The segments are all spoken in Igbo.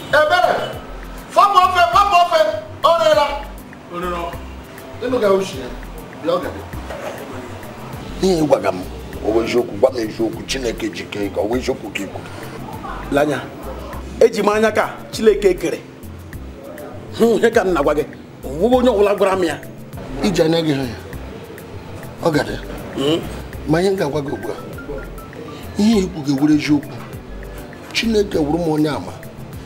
Ebere. Famo fe. Orera. Orero. Inu ga ushi. Bia ogade. Ni gwagam. Owe joku gwa me joku Chineke jike ka owe joku kiku. Lanya. Eji manya ka Chineke kere. He ka na gwa ge. Wo onye wula gwara m ya. Ije anya gị ha. Ogade. Ma ihe ga-agwa gị ugbu a. Ihe ikwu ga-ewere eziokwu. Chineke wuru m onye ama.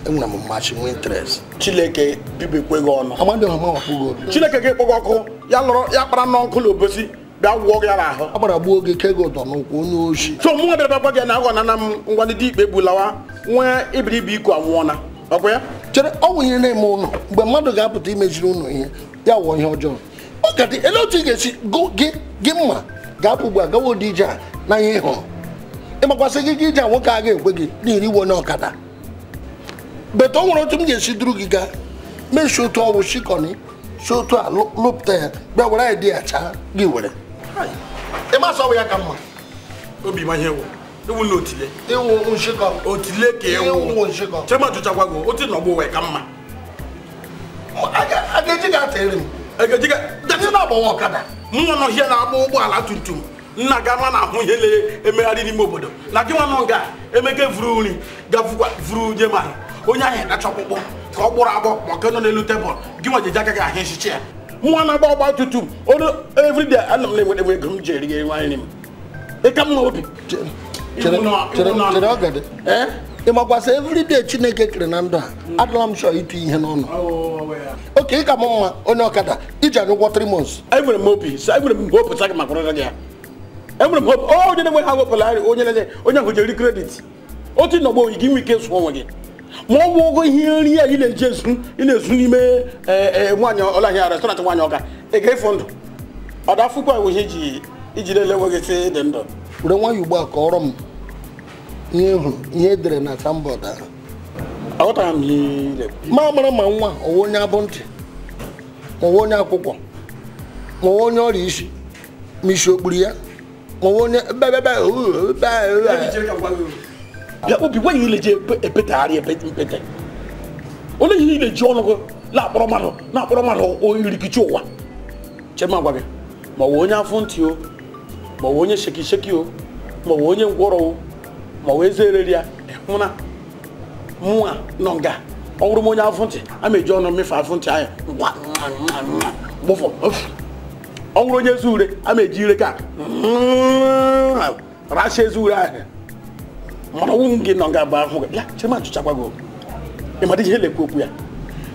Enwere m mmasị nwe interest. Chineke bibekwe gị ọnụ. Amadi ha mawapụgo. Chineke ga-ekpọgọ ọkụ ya lọrọ ya kpara n'ọkụ n'obosi bịa gwụọ ya n'ahụ. Agbara gbuo oge ke gị ụtọ n'ụkwụ onye oshi. So mụ nwere bịa gị na agwa na m ngwa ndị ikpe bulawa nwee ibiribe iko anwụọna. Ọkwa ya? Chere ọ ihe na-eme ụlọ mgbe mmadụ ga-apụta imejiri ụlọ ihe ya wụọ ihe ọjọọ. Ogade ele otu ị ga-esi gị mma ga-apụ ugbu a gawa ụdị ije a na ihe ịhụrụ. Ịmakwasị gị ije a nwoke a ga-ekwe gị n'ihi iwe onye ọkada. Bete o nwere otu m ga-esi duru gị gaa meshi otu ọwụ shikọni si otu a lụpụta ya bịa were anyị dị ya chaa gị were. Ịmasị ọwụ ya ka mma. Obi ma ihe wụ. Ewu na otile. Ịwụ nshikọ. Otile ka ewu. Nshikọ. Chema tụchakwa gị otu nọgbọ wee ka mma. A ga-eji ga-atịrị m. Egejiga. Ndị na-agbawa ọkada. Mụnwa nọ ihe na-agba ụgbọala tumtum. Nna ga ma na-ahụ ihe emegharị n'ime obodo. Na gị nwa nọ nga emeke vuru nri gafukwa vuru jema. Onye ahụ na chọkpụkpụ ka ọ gbụrụ agbọ maka nọ n'elu tebụl gị nwa jeje aka gị ahụ echiche ya. Mụnwa na-agba ọgba tumtum onu everyday ana m na-enwere ego m ji eri gị nwaanyị m. Ịka m n'obi. Chere Ogade. Ịmakwasị everyday Chineke kere na ndụ a adịla m chọọ itu ihe n'ọnụ. Oke ịka m mma onye ọkada iji anyụgwọ 3 months. Enwere m obi enwere m hope sa gị maka ọrụ gị ya. Enwere m hope onye na-enwe ha wepụla onye ahụ jeri kredit. Otu nọgbo gị nwe ike sụọ onwe gị. Ma ọ bụ ogo ihe nri ya ị na-ezu n'ime nwaanyị ọlahịa restaurant nwaanyị ọka ị ga-efu ndụ. Ọ dafụkwa ewu ihe iji lele nwe gị sị dị ndụ. Were nwayọ ugbu a kọọrọ m ihe hụrụ ihe edere na sambọọdụ ahụ. Aghọtara m ihe ma mara ma nwa ọwa onye abụ ntị ma ọwa onye akwụkwọ ma ọwa onye ọrịa isi ma isi okpuru ya ma ọwa onye bịa obi gwa ihe ileji epetagharị mpete onye ihe ileji ọnụ gị na-akpọrọ mmadụ oyirikichi ụwa chema gwa gị ma ọwa onye afọ ntị o ma ọwa onye sheki o ma ọwa onye ngwọrọ o ma ọwa eze ereri ya hụ na mụa nọ nga ọ bụrụ m onye afọ ntị a ma eji ọnụ mmefe afọ ntị ahụ gbụfọ ọ bụrụ onye ezi ure a ma eji ire ka rasha ezi ure ahụ mana ọnwụ m gị nọ nga bụ ahụ gị bịa chema chụchakwa gị ịmadị ihe lekwa okwu ya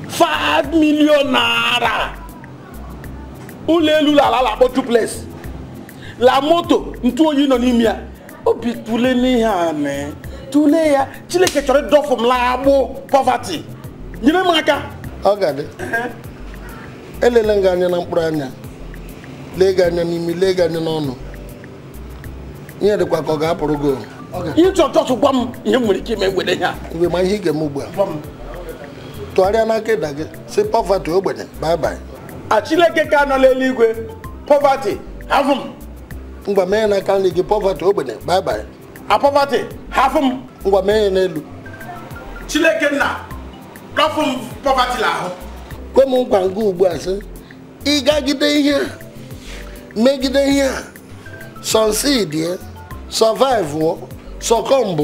5 million naira ụlọ elu la akpọ duplex la moto ntụ oyi nọ n'ime ya obi tụle n'ihe a mee tụle ya Chineke chọrọ ịdọfụ m lagbụ poverty nyere m aka. Ogade elele nga anya na mkpụrụ anya lee gị anya n'imi lee gị anya n'ọnụ ihe dịkwa ka ọ ga-apụrụ gị. Ihe chọchọsụ gwa m ihe m nwere ike ime mgbede ihe a mgbe ma ihe ị ga-eme ugbu a tụgharịa n'aka ịda gị si poverty ogbenye bye bye. Chineke ka nọ n'eluigwe poverty hafụ m. Ngwa mee n'aka nri gị poverty ogbenye bye bye. Poverty hafụ m. Ngwa mee ya n'elu. Chineke nna rafụ m poverty l'ahụ. Kwe m nkwa nke ugbu a sị ịgagide ihe a megide ihe a succeed ya survive succumb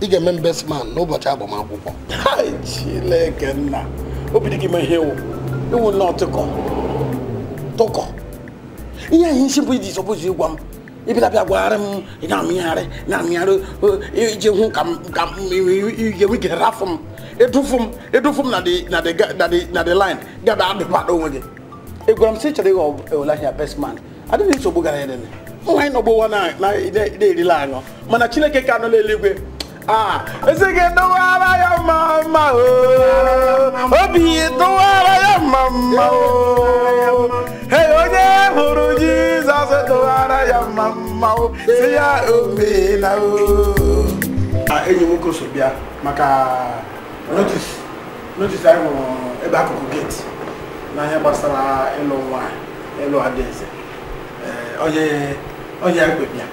ị ga-eme investment n'ụbọchị agbamakwụkwọ. Chineke nna obi dị gị ma ihe ewu nnọọ tụkọ ihe anyị isi bụ iji sọpụzi ịgwa m ịbịa gwagharị m na-amịgharị iji hụ ka ga-enwe ike rafụ m edufu m na the line gaba adụbada onwe gị egwara m sị chọrọ ịghọ olahịa bestman adịghị nsogbu gara ya dene nwaanyị nọgbowa na-erila aṅụ mana Chineke ka nọ n'eluigwe ezi gị dụwara ya mma obi dụwara ya mma onye hụrụ Jizọs dụwara ya mma si ya omena enyi nwoke so bịa maka notice anyị hụrụ ebe akụkụ gate n'ahịa gbasara ịlụ nwaanyị ịlụ adaeze onye ekwe bịa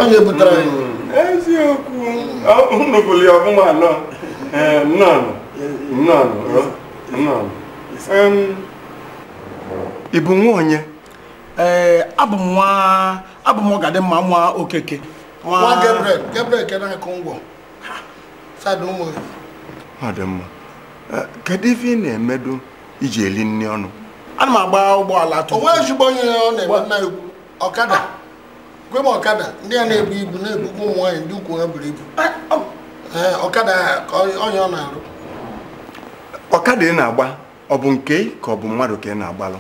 onye butere eziokwu nnukwu ọbụma anọ No. Ibu nwa onye? Abụ m ọgadị mma nwa Okeke. Nwa Gabriel ke na-akụ ngwọ. Sadu ụmụ. Ọ dị mma. Kedu ife ị na-emedu iji eli nri ọnụ? Ana m agba ụgbọala atọ. O nweghị ezigbo onye ọ na-eme na ọkada. Gwe m ọkada ndị a na-ebu ibu na-ebukwa ụmụ nwaanyị ndị ukwu ha buru ibu. Ọkada ka onye ọ na-arụ. Ọkada ị na-agba ọ bụ nke ka ọ bụ mmadụ ka ị na-agbalụ?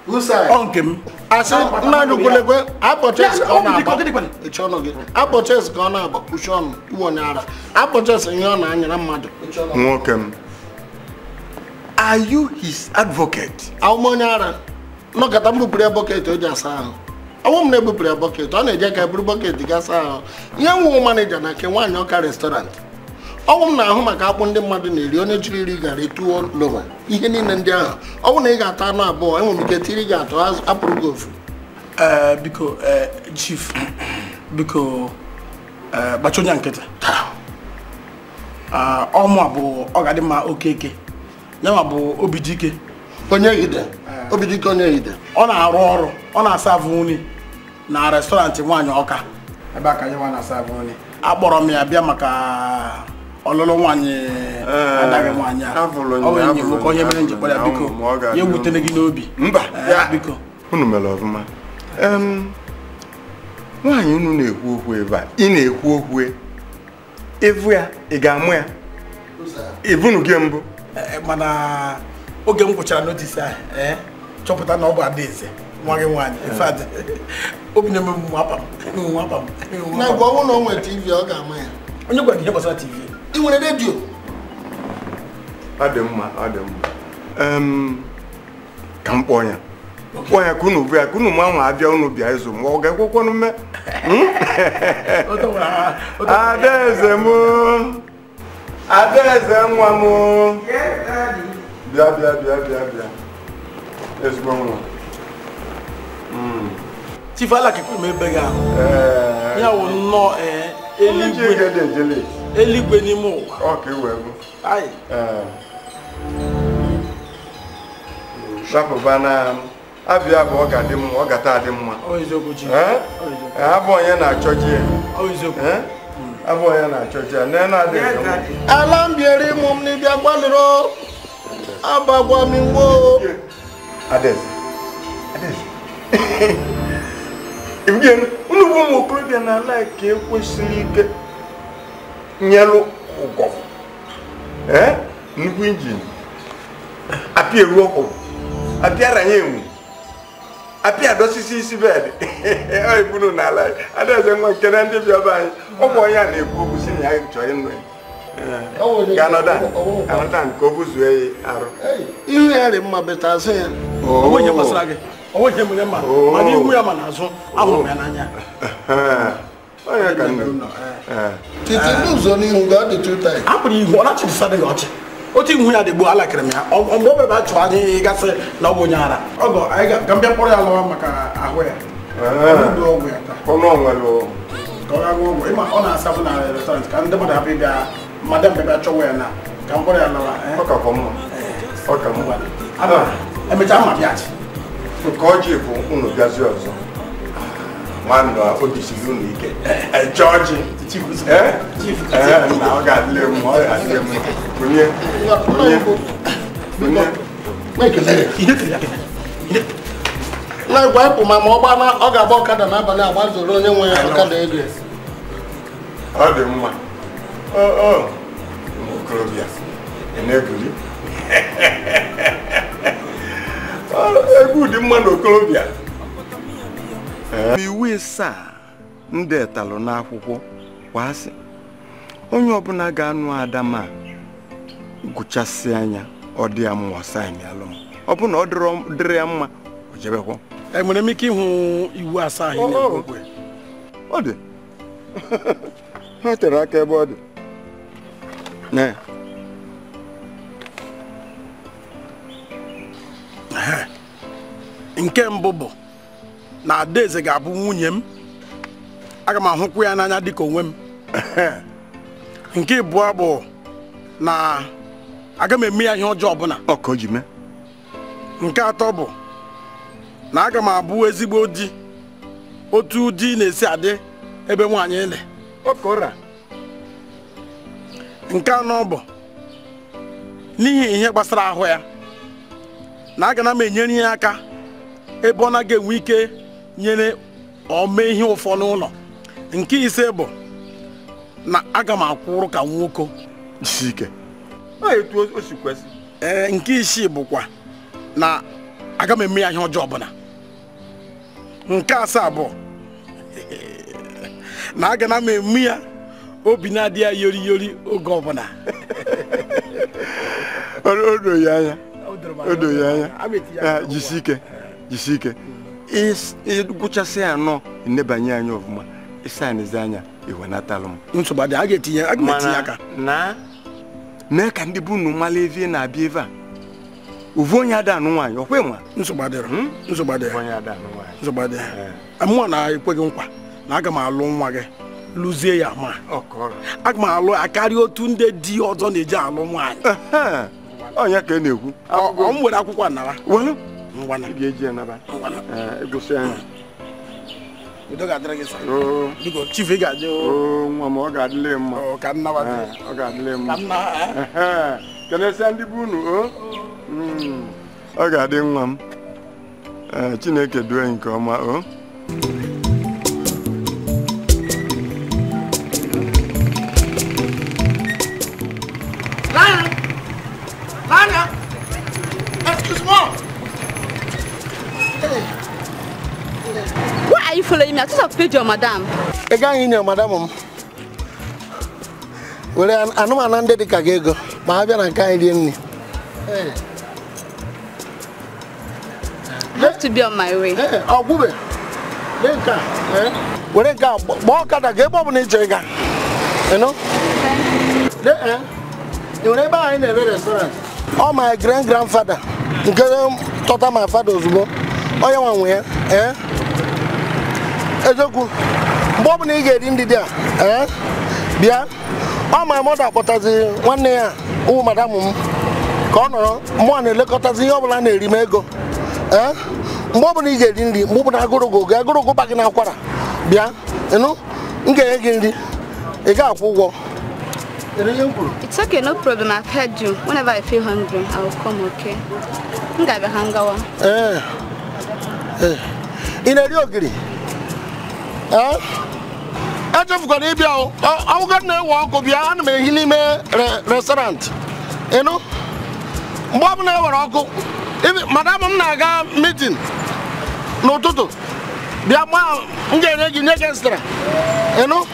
Ọ nke m. Asị mmadụ kwelekwe apọches ka ọ na-agba. Echi ọnụ gị. Apọches ka ọ na-agba kwuchi ọnụ iwe onye ara. Apọches ihe ọ na-anyara mmadụ. Nwoke m. Are you his advocate? Awụm onye ara. Nọkọta m bupụrụ ya bọket o ji asa ahụ. Ọwụ m na-ebupụrụ ya bọket ọ na-eje ka eburu bọket gasa ahụ. Ihe nwụ maneja na nke nwaanyị ọka restọrantị. Ọwụ m na-ahụ maka akpụ ndị mmadụ na-eri onye jiri iri gara etuo lova ihe niile ndị ahụ. Ọwụ na ị ga-ata anụ abụọ enwere m ike tiri gị atọ apụrụ gị ofu. Biko chief biko gbachi onye nkịtị. Ọmụ bụ ọgadị mma Okeke. Nyanwa bụ Obidike. Onye gide. Obidike onye gide. Ọ na-arụ ọrụ, ọ na-asa avụ nri na restọrantị nwaanyị Ọka. Ebe a ka nyanwa na-asa avụ nri. Akpọrọ m ya bịa maka ọlụlụ nwaanyị adaghị nwaanyị a. Ọ nwere nwoke onye mere njikwa ya biko ya ewutene gị n'obi. Mba biko. Unu mere ọfụma. Nwaanyị unu na-ekwu okwu ebe a ị na-ekwu okwu evu ya ị ga-amụ ya ibunu gị mbụ. Mana oge m gwụchara notisi ahụ chọpụta na ọ bụ Adaeze nwa gị nwaanyị obi na-eme nwapa m. Na gwa ọnwụ na o nwere TV ọ ga-ama ya. Onye gwara gị ihe gbasara TV? Ị nwere redio? Ọ dị mma. Ka m kpọọ ya. Kpọọ ya ka unu bụ ya ka unu ma nwa abịa unu bịa ịzụ ma ọ ga-ekwekwanụ mme. Adaeze nwa m. Bịa. Ezigbo nwa. Tifala kekwe m ebe gị ahụ. Ya wụ nnọọ eluigwe n'ime ụwa. Ọ ka iwe bụ. Rapụba na abịa bụ ọ ga-adị mma, ọ gata adị mma. Abụ onye na-achọ ji ya. Abụ onye na-achọ ji ya. Nne na-adịghị. Ala mbieri mụ m n'ịbịa gbalịrị abagwa m igbo. Adaeze. Ibigenu, unu bụ ụmụ okorobịa n'ala ka ekwesịrị ike nyelụ ụgwọ. Nnukwu injin. Apịa eru ọkụ. Apịa ranye enwu. Apịa dosisi isi bedị. Ọ ibunu n'ala. Adaeze nwa nke na ndị bịa be anyị. Ọ bụ onye a na-ekwu okwu si na ya chọọ ịnụ ya. Ganodan ka o buzuo ya arụ. Ihu ya dị mma beta azụ ya. Onwe ihe gbasara gị. Onwe ihe mere mma. Mana ihu ya ma n'azụ ahụrụ m ya n'anya. Onye ka nne. Titi n'ụzọ n'ihu ga ọ dị two times. Hapụrụ ihu ọ na-achịsa dị gị ọchị. Otu ihu ya dị gbuo alakịrị m ya. Mgbe o bebe achụ anya ịgasị na ọ bụ onye ara. Ọgọ anyị ga mbịa kpọrọ ya lọwa maka ahụ ya. Ọgwụ ya taa. Ọnụ onwere ka ọ ga-agwa ọgwụ. Ịma ọ na-asabụ na restọrantị ka ndị mmadụ hapụ ịbịa madam bebe achọwa ya na ka mkpọrọ ya lọwa. Ọ ka mma. Ọ ka mma. Emechaa mma bịachi. Ka ọ ji bụ unu bịazi ọzọ. Nwanne obi siri unu ike. Jọji. Na ọ ga-adịle m, ọ ga-adịle m. Bunye. Na-egwa ịpụ ma ọ gbana ọ ga-agba ọkada n'abalị agbazoro onye nwe ya ọkada ego. Ọ dị mma. Ụmụ okorobịa na-egoli. Egwu dị mma n'okorobịa. Iwu ịsaa ndị etalụ n'akwụkwọ kwasị onye ọbụla ga-anụ Adama gụchasị anya ọ dị ya mma ọsaịn ya lụm ọ bụ na ọ dịrị ya mma o jebekwa. Enwere m ike ịhụ iwu asaa ahụ na-ekwe? Ọ dị. Ha tere aka ebe ọ dị. Nke mbụ bụ na Adaeze ga-abụ nwunye m. Aga m ahụkwa ya n'anya dịka onwe m. Nke abụọ bụ na aga m eme ya ihe ọjọọ ọbụla. Ọkọ ji mee. Nke atọ bụ na aga m abụ ezigbo di otu di na-esi adị ebe nwaanyị ele. Ọkọra. Nke anọ bụ n'ihi ihe gbasara ahụ ya na aga na m enyere ya aka ebe ọ na-aga enwe ike nyere ome ihe ụfọdụ n'ụlọ. Nke ise bụ na aga m akwụrụ ka nwoke isi ike. Etu o si kwesị. Nke isii bụkwa na aga m eme ya ihe ọjọọ ọbụla. Nke asaa bụ na aga na m eme ya obi na-adị ya yori yori oge ọbụla. Odo ya anya. Odo ya anya. Jisi ike. Jisi ike. Gwụchasị anọ nebanye anya ọfụma. Ịsa n'ize anya iwenatalụ m. Nsogbu adị, aga m etinye aka. Na mee ka ndị bụ unu mala evie na-abịa ebe a. Uvu onye ada anụ nwaanyị, ọkwe nwa? Nsogbu adịrọ. Nsogbu adịrọ. Onye ada anụ nwaanyị. Nsogbu adịrọ. Mụọ na-ekwe gị nkwa na aga m alụ nwa gị lụzie ya ma. Aga m alụ akarịa otu ndị di ọzọ na-eji alụ nwaanyị. Onye ka ị na-ekwu? Ọ m were akwụkwọ anara. Welu? Ngwana. Ị ga-eji ya naba. Egosi anya. Udo ga-adịrị gị sa. Biko chief ị ga-adị. Nwa m ọ ga-adịle mma. Ka m nabata. Ọ ga-adịle mma. Ka m na. Kenesia ndị bụ unu ọ ga-adị nwa m. Chineke duo nke ọma o. Lana! Excuse me! Why are you following me? I thought I've paid your madam. Again, in your madam. Well, I know I'm under the Kagego, but I've been a kind in. I have to be on my way. Oh, Bube. Lenka. Well, Lenka, Boka, the game of nature. You know? You never in a restaurant. Oh, my grandfather. Because total my father's boy. Oh, you want where? Ezoku. Bob Nigga in the day. Bia. Oh, my mother, but as one year, oh, madam, Connor, one electrotazi of land, Rimego. Bob Nigga in the moving. I go back in our quarter. Bia, you know, get again. A guy who It's okay, no problem. I've heard you. Whenever I feel hungry, I'll come, okay? I'm going to hang out. In a yogurt. I just got a bill. I'll get no walk of your anime restaurant. You know? Bob never uncle. If Madame Naga meeting. No toto. Be a man, get extra. You know?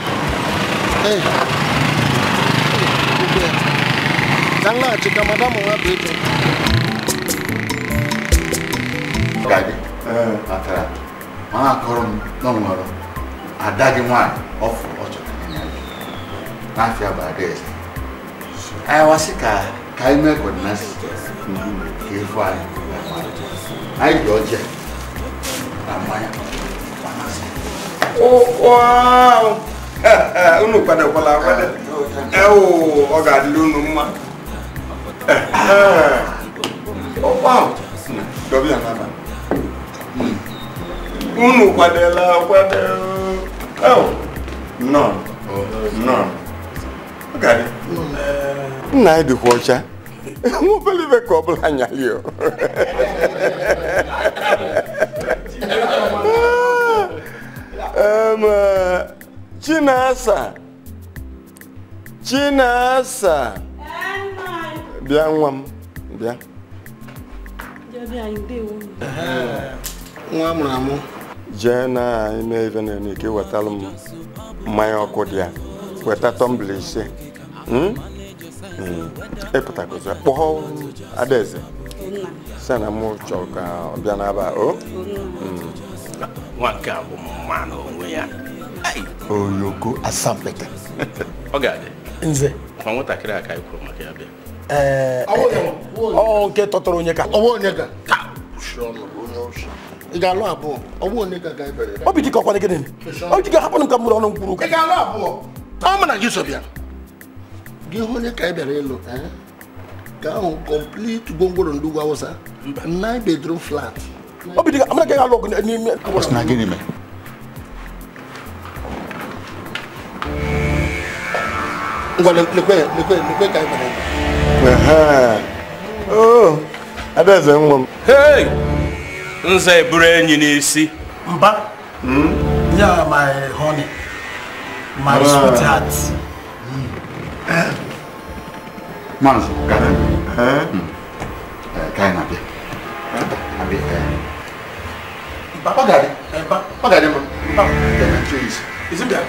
Kanga chika madam wa beto. Gadi. Atara. Ma korum no ngoro. Adagi nwa of ocho. Na fia ba des. Ai wasika kai me godness. Ke fa. Ai doje. Amaya. Oh wow. Unu pada kwala. Ọ ga-adịrị unu mma. Wow. Dobia naba. Unu kwadela no. No. Ogade. Nna ịdị kwa ọcha. Mo believe ka ọ bụla anyali o. Chinasa. Bịa nwa m, bịa. Nwa mụrụ amụ. Jee na ime ebe na ike wetalụ m mmanya ọkụ dị ya. Weta tọmbla ise. Epụtakozi kpọọ Adaeze. Sị na mụ chọrọ ka ọ bịa n'aba o. Nwa nke a bụ mma n'onwe ya. Oyoko Asampete. Ọ ga-adị. Nze. Kwa nwatakịrị aka ikwuru maka ya bịa. Ọ nke tọtọrọ onye ka. Ọwụ onye ka. Ị ga-alụ abụọ. Ọwụ onye ka ga-ebere. Ọ bụ dịka ọkwa gịnị? Ọ dịka hapụrụ m ka m mụrụ ọnụ mkpụrụ ụka. Ị ga-alụ abụọ. Ọ mụ na gị so bịa. Gị hụ onye ka ị bịara ịlụ. Go complete Gongoro and Dugawasa. 9-bedroom flat. I'm gonna get a look in the name. What's not getting me? Oh, I don't. Hey! Nze Burenyi n'isi. Mba. Yeah, my honey. My sweetheart. Manzo, Kain abi. Abi. Papa Daddy. Papa Daddy. Papa. Is it there?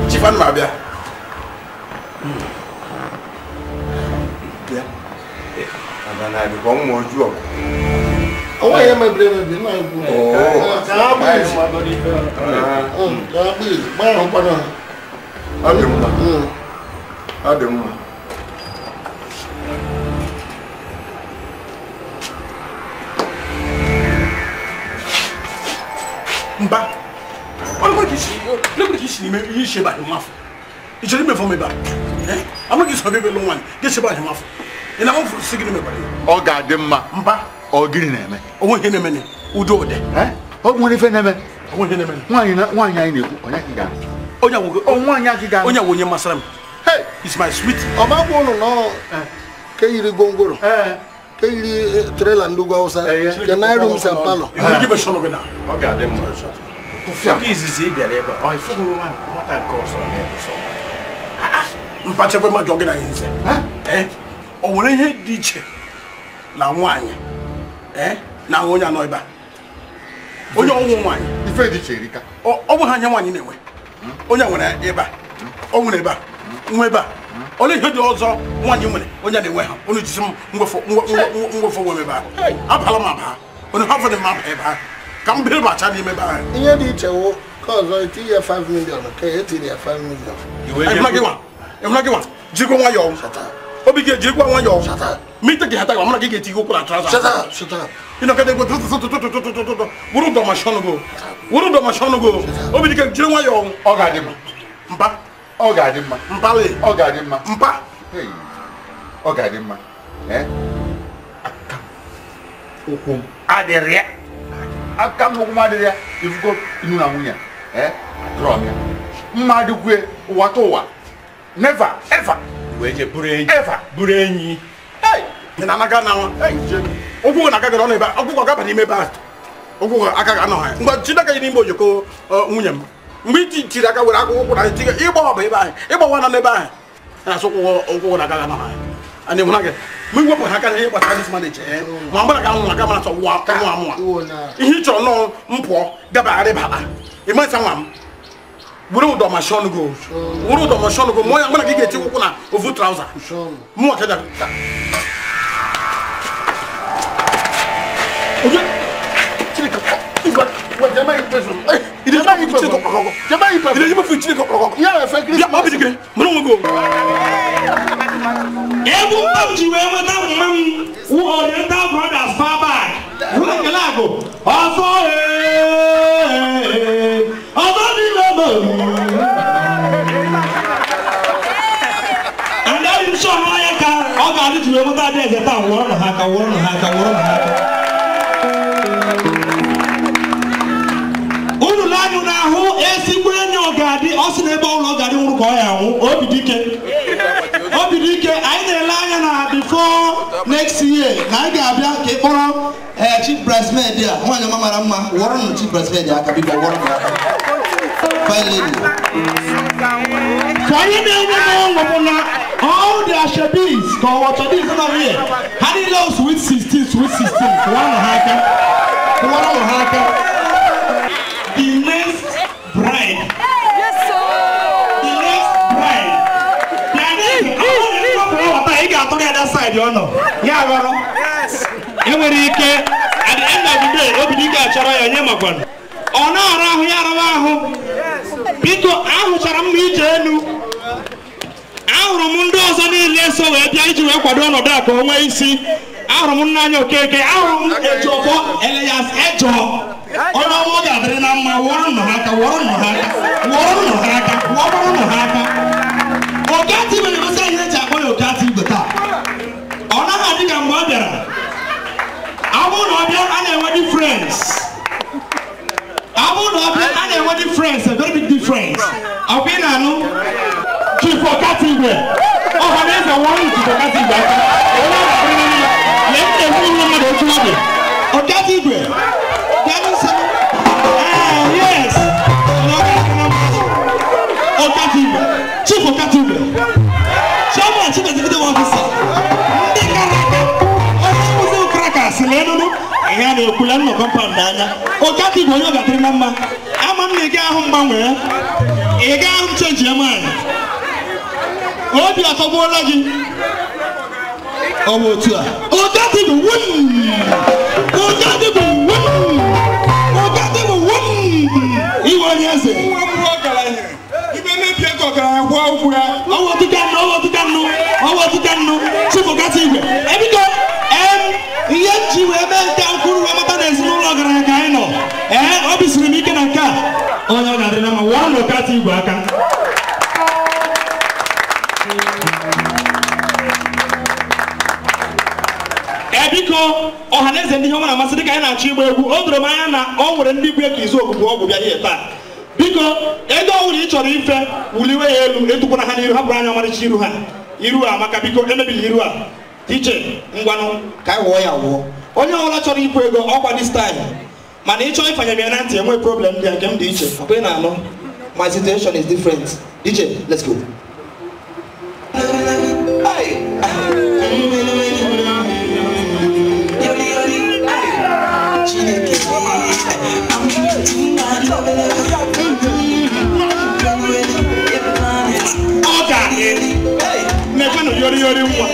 Chifan Mabia. Yeah. And I become more job. Oh, I am a brave. Mba. What about this? Look at this. You should buy him off. It's a little for me back. I'm not just a baby long one. Get about him off. And I'm for singing him. Oh, God, Mba. Oh, getting him. Oh, in a minute. Who do it? Oh, one if I never. Oh, in a minute. Why you not one I knew? Oh, Yakigan. Oh, one Yakigan. Oh, yeah, Masalam. Hey, it's my sweet. I'm not going to know. Kairi Gongoro. Kairi Trail and Dugawasa. Can I room Sao Paulo? You give a shot of it now. Oh, God, them more shot. Easy, I forgot what I cost on here. Mpache kwa majoge na yinse. Owore he diche na nwanye. Na wonya no iba. Onye owo nwanye. Ife diche rika. Owo ha nya nwanye newe. Onye nwere iba. Onwe iba. Nwe iba. Ole he di ozo nwanye nwere. Onye na enwe ha. Onu jisim ngwefo we meba. Abala ma ba. Onu ha for the map eba. Kam bil ba cha di meba. Iye diche wo cause it is 5 million. Okay, it is 5 million. I'm not going. Jigo wa yo. Obi ke jigo wa yo. Me take hata wa na ke ti go kula trouser. Shut up. You know, get go to Wuru do machine go. Wuru do machine go. Obi ke jigo wa yo. Ogadima. Mpa. Ogadima. Mpale. Ogadima. Mpa. Hey. Ogadima. Akam. Okum. Aderia. Akam okum aderia. If go inu na munya. Draw me. Mmadu kwe watowa. Never ever. Weje Burenyi. Ever. Burenyi. Hey. Ina naga na wa. Hey. Ogu na ga na ba. Ogu ga ba ni me ba. Ogu aka ga no ha. Ngba chidaka ni mbo yoko nwunyem. Mgbe ti aka were aka ụkwụ na tiga ịgba ọba ebe ahụ ịgba nwa na n'ebe ahụ na asụkwụ ụkwụ na aka na ha ani hụna gị mgbe iwepụ ha aka na ihe gbasara dis manager ma mgbara ka nwa gama na sọ nwa amụa ihe ị chọrọ nọọ mpụọ gabagharị baba ịmasa nwa m were ụdọ ma shọn go were ụdọ ma shọn go mụọ ya mgbara ka ị ga-eti ụkwụ na ofu trauza mụọ ka What am I person? It is my person. It is my person. Yeah, if I can. Yeah, I'll be again. Go. Every month you ever know, man, who are the brothers far back. Who like a lago? And now you saw my car. All got it to ever that day. The town, one hacker. Who is your daddy? Also, the ball of daddy will go Obidike. I need a lion before next year. Naga, Capon, cheap breast media. One of Mamma, Warren, cheap breast media. Can be for one. All the Ashabis go watch this over here. How do you know sweet 16? One hacker. The next bride. Yes, sir. The next bride. I got to the other side, you know. Yeah, yes. At the end of the day, Obidika Chara and Yamagon. On our Yarawaho. Pico Ahusaram Mijanu. Our Mundos and Leso, a Piachu Ecuador, Daco, where you see. Our Munano Keke, our Ejo, Elias Ejo. Ona mo ga dre na ma woro no haka Ogati me no say here cha ko ogati beta Ona ha diga mo biara Abu no bia ana e difference a very big difference Abi na no Chief Ogati we Oh ha na one Chief Ogati we Ona ha bring me let me win no ma do tuade Ogati we yes Ogati we Chief Ogati we Someone chief executive officer Ndikaraka Omuze ukraka sileno no eya na ekula no compound nanya Ogati we yo gatri na mma ama m na-ege ahụ mgbanwe ị ga ahụ change ya man obi atọgbuola gị ọ bụ otu a Ogati bụ iwe onye eze ibe mebie ka ọgaranya gwa okwu ya ọwụ ọtụka nnụ Chief Ogati Igwe ebido ihe nji wee mee nke nkwuru wee mata na ezinụlọ ọgaranya ka anyị nọ ọ bisiri m ike na nke a onye ọ ga-adị na mma wụọ na Ogati Igwe aka biko ọhaneze ndị ihe ọ na-amasị dịka anyị na-achọ ịgba egwu o doro m anya na ọ nwere ndị igwe ka izu ogbugbu ọgwụ bịa ihe taa biko ego ọ bụla ị chọrọ ife wuliwe ya elu etukwana ha n'iru hapụrụ anya ọmarịcha iru a maka biko emebili iru a iche ngwanụ ka anyị wụọ ya wụọ onye ọbụla chọrọ ikwu ego ọkwa dị staịlụ mana ị chọọ ịfanye m ya na ntị enwe problem dị nke m dị iche ọ bụghị na anọ my situation is different iche let's go Yori nwa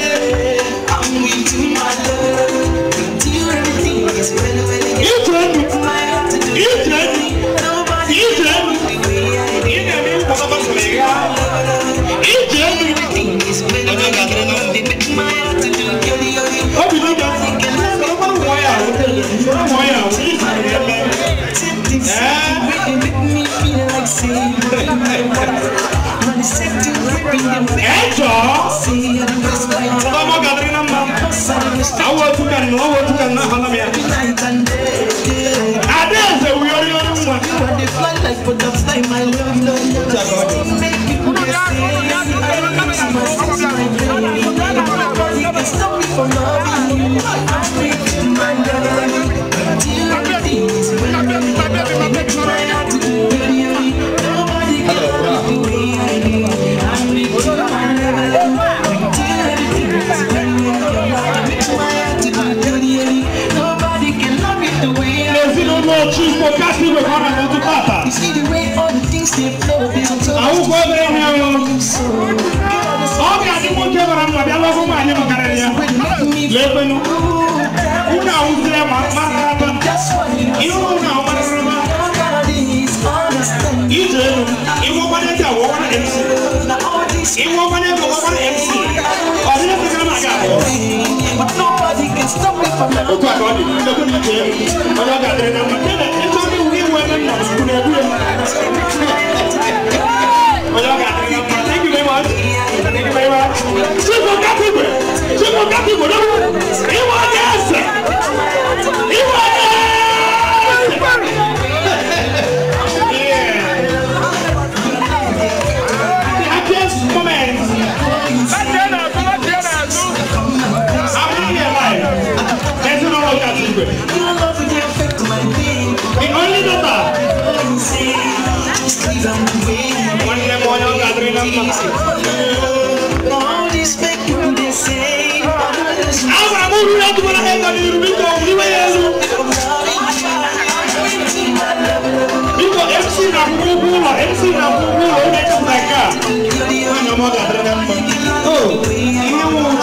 Chief Ogati Igwe kọrọ n'otu tata. Awụkwọ ebe ihe ahụ. Ọ ga-adị nwoke mara mma bịa lọgụ nwaanyị makarịrị ya. Lekwenu. Ụnụ awụzire ma ata. Ihe ụnụ awụmarịrị ma. Ije elu. Ịwọkwanye dị awọkwanye MC. Ịwọkwanye dị awọkwanye MC. Ọ dị na-ekwekere m aga abụọ. Otu aka ọ dị. Ndekwu n'ije elu. Onye ọ ga-adịrị na mma. Thank you very much. Chief Ogati Igwe. The happiest moment. I'm really alive. There's no Ogati Igwe. The only daughter. Oh,